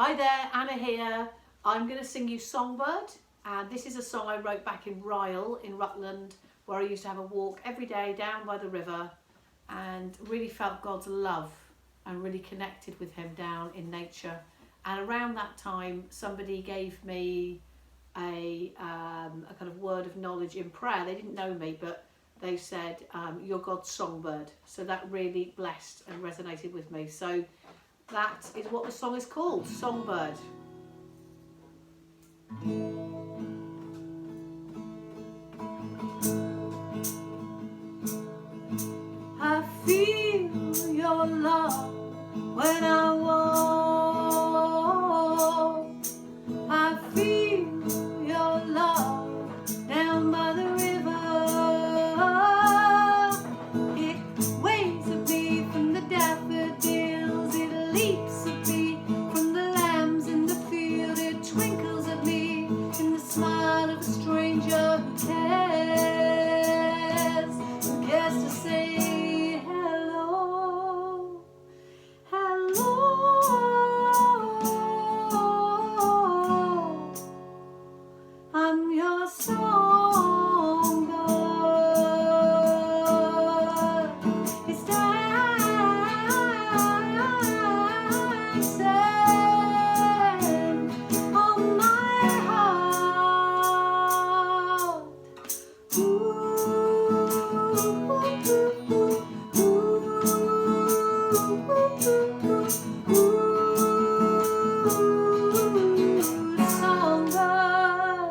Hi there, Anna here. I'm going to sing you Songbird, and this is a song I wrote back in Ryle in Rutland, where I used to have a walk every day down by the river and really felt God's love and really connected with him down in nature. And around that time somebody gave me a kind of word of knowledge in prayer. They didn't know me, but they said, you're God's songbird. So that really blessed and resonated with me. So that is what the song is called, Songbird. I feel your love when I walk. I feel your love down by the river. It waves at me from the daffodils. It leaps at me from the lambs in the field. It twinkles at me in the smile of a stranger who cares. Who cares to say hello, hello. I'm your songbird. It's dancing on my heart. Ooh, ooh, ooh, ooh, songbird.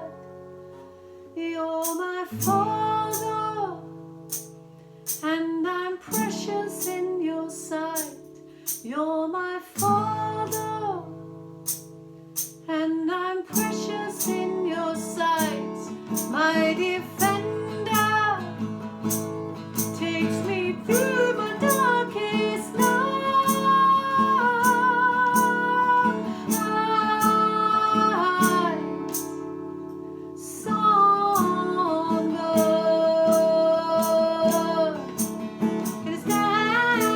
You're my father, and I'm precious in your sight. You're my father, and I'm precious in your sight. My defender takes me through my darkest night. Songbird, it is dancing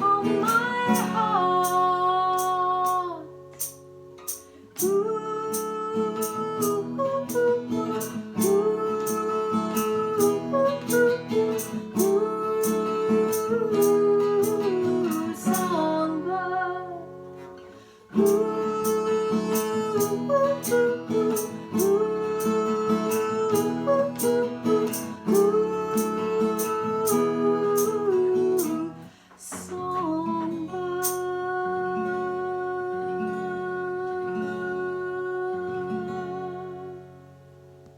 on my heart. Ooh, ooh, ooh, ooh, ooh, ooh, ooh, ooh.